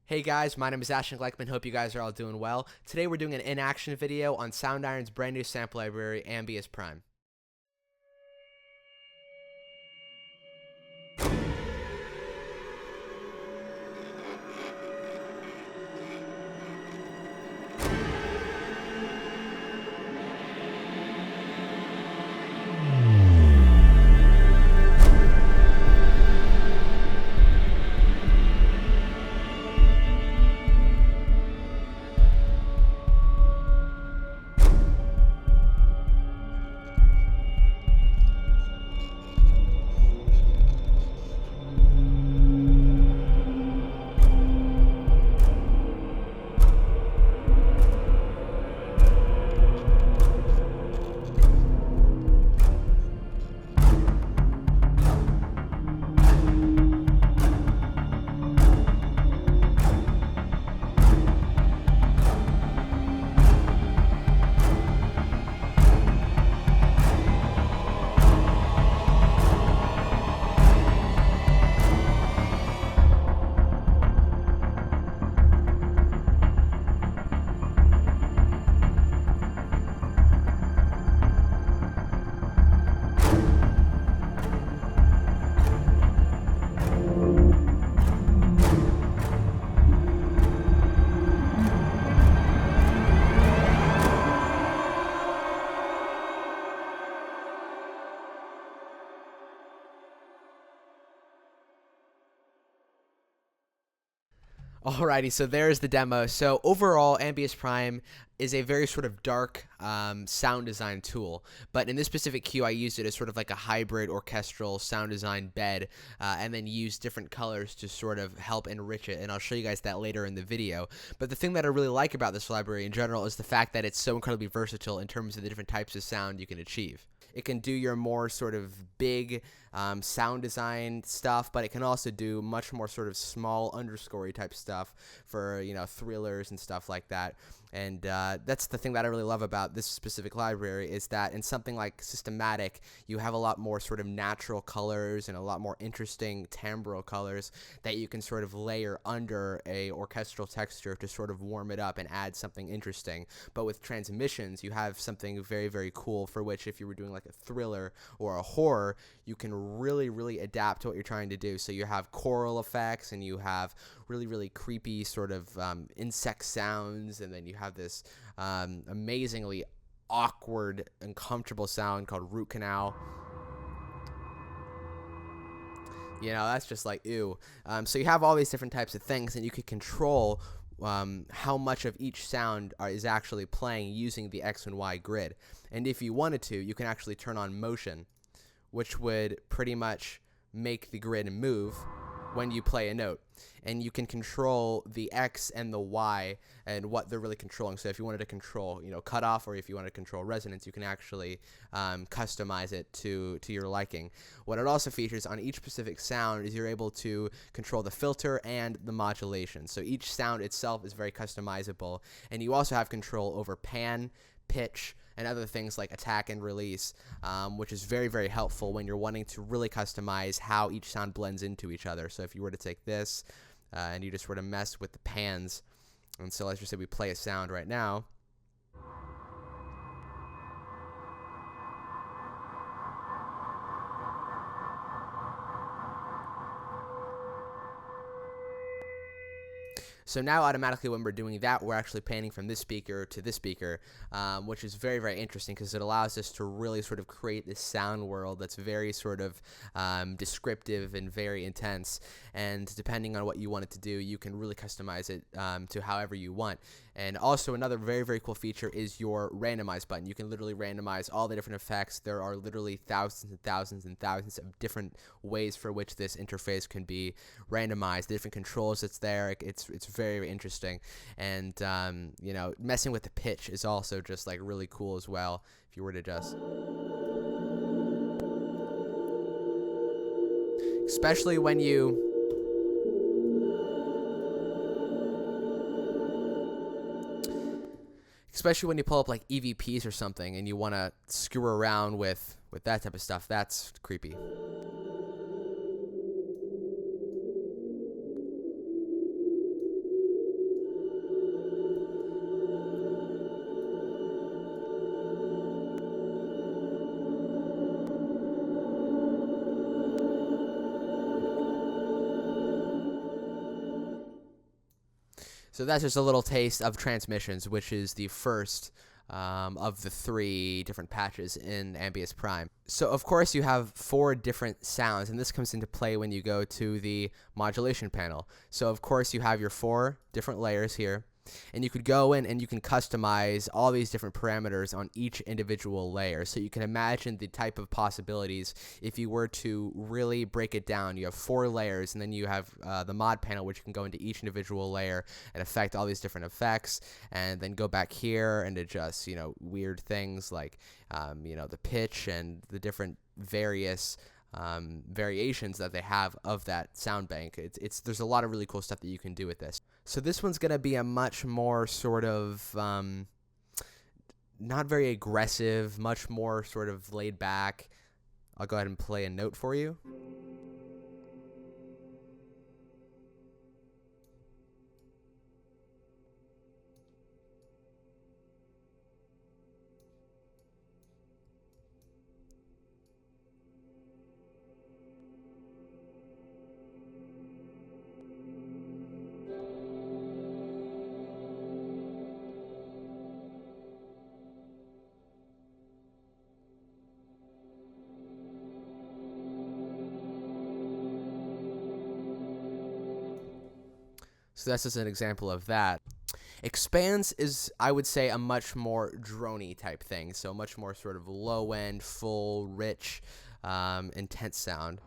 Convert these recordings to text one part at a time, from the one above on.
Hey guys, my name is ashtongleckman. Hope you guys are all doing well. Today we're doing an in-action video on Soundiron's brand new sample library, Ambius Prime. Alrighty, so there's the demo. So overall, Ambius Prime is a very sort of dark sound design tool, but in this specific cue I used it as sort of like a hybrid orchestral sound design bed, and then used different colors to sort of help enrich it, and I'll show you guys that later in the video. But the thing that I really like about this library in general is the fact that it's so incredibly versatile in terms of the different types of sound you can achieve. It can do your more sort of big sound design stuff, but it can also do much more sort of small underscorey type stuff for, you know, thrillers and stuff like that. And that's the thing that I really love about this specific library, is that in something like Systematic, you have a lot more sort of natural colors and a lot more interesting timbral colors that you can sort of layer under a orchestral texture to sort of warm it up and add something interesting. But with Transmissions, you have something very, very cool for which, if you were doing like a thriller or a horror, you can really adapt to what you're trying to do. So you have choral effects, and you have really creepy sort of insect sounds, and then you have this amazingly awkward and comfortable sound called root canal. You know, that's just like ew. So you have all these different types of things, and you can control how much of each sound is actually playing using the X and Y grid. And if you wanted to, you can actually turn on motion, which would pretty much make the grid move when you play a note. And you can control the X and the Y and what they're really controlling. So if you wanted to control, you know, cutoff, or if you wanted to control resonance, you can actually customize it to your liking. What it also features on each specific sound is you're able to control the filter and the modulation. So each sound itself is very customizable, and you also have control over pan, pitch, and other things like attack and release, which is very helpful when you're wanting to really customize how each sound blends into each other. So if you were to take this and you just were to mess with the pans, and so let's just say we play a sound right now. So now automatically when we're doing that, we're actually panning from this speaker to this speaker, which is very interesting, because it allows us to really sort of create this sound world that's very sort of descriptive and very intense. And depending on what you want it to do, you can really customize it to however you want. And also another very cool feature is your randomize button. You can literally randomize all the different effects. There are literally thousands and thousands of different ways for which this interface can be randomized, the different controls that's there. It's very interesting. And you know, messing with the pitch is also just like really cool as well. If you were to just, especially when you pull up like EVPs or something and you want to screw around with that type of stuff. That's creepy. So that's just a little taste of transmissions, which is the first of the 3 different patches in Ambius Prime. So of course you have 4 different sounds, and this comes into play when you go to the modulation panel. So of course you have your 4 different layers here, and you could go in and you can customize all these different parameters on each individual layer. So you can imagine the type of possibilities if you were to really break it down. You have 4 layers, and then you have the mod panel, which you can go into each individual layer and affect all these different effects, and then go back here and adjust, weird things like, the pitch and the different various variations that they have of that sound bank. There's a lot of really cool stuff that you can do with this. So this one's going to be a much more sort of not very aggressive, much more sort of laid back. I'll go ahead and play a note for you. So that's just an example of that. Expanse is, I would say, a much more drony type thing. So much more sort of low end, full, rich, intense sound.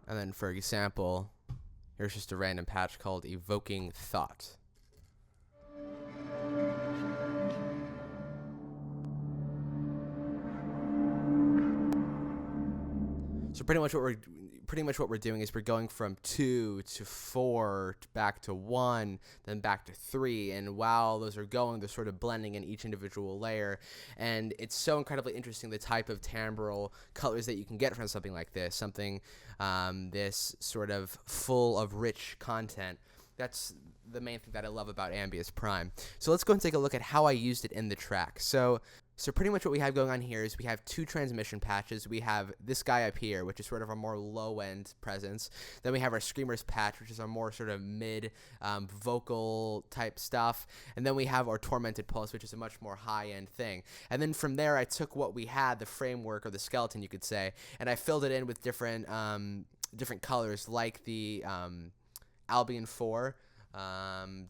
And then, for example, here's just a random patch called Evoking Thought. So pretty much what we're doing is we're going from 2 to 4 to back to 1, then back to 3, and while those are going, they're sort of blending in each individual layer, and it's so incredibly interesting the type of timbral colors that you can get from something like this, this sort of full of rich content. That's the main thing that I love about Ambius Prime. So let's go and take a look at how I used it in the track. So pretty much what we have going on here is we have 2 transmission patches. We have this guy up here, which is sort of our more low-end presence. Then we have our Screamers patch, which is our more sort of mid vocal type stuff. And then we have our Tormented Pulse, which is a much more high-end thing. And then from there, I took what we had, the framework or the skeleton, you could say, and I filled it in with different colors, like the Albion 4.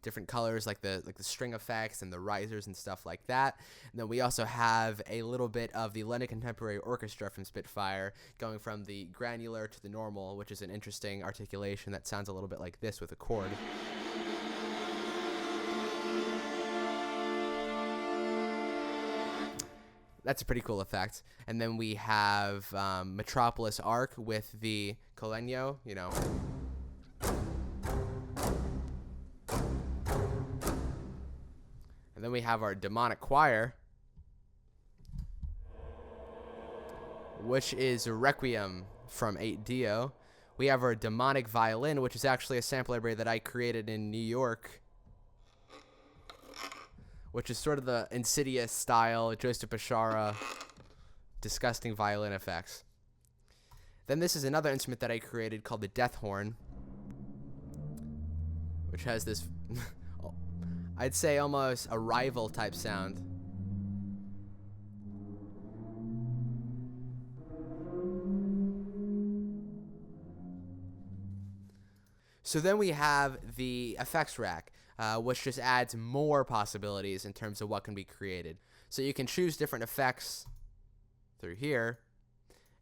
Different colors like the string effects and the risers and stuff like that. And then we also have a little bit of the London Contemporary Orchestra from Spitfire, going from the granular to the normal, which is an interesting articulation that sounds a little bit like this with a chord. That's a pretty cool effect. And then we have Metropolis Arc with the Colegno, Then we have our Demonic Choir, which is Requiem from 8Dio. We have our Demonic Violin, which is actually a sample library that I created in New York, which is sort of the Insidious style, Joseph Bashara, disgusting violin effects. Then this is another instrument that I created called the Death Horn, which has this I'd say almost a rival type sound. So then we have the effects rack, which just adds more possibilities in terms of what can be created. So you can choose different effects through here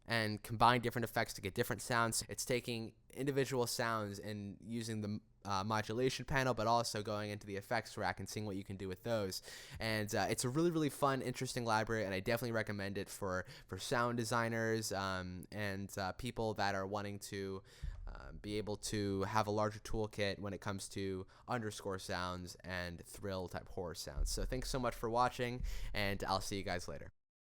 and combine different effects to get different sounds. It's taking individual sounds and using the modulation panel, but also going into the effects rack and seeing what you can do with those. And it's a really, really fun, interesting library, and I definitely recommend it for sound designers and people that are wanting to be able to have a larger toolkit when it comes to underscore sounds and thrill type horror sounds. So thanks so much for watching, and I'll see you guys later.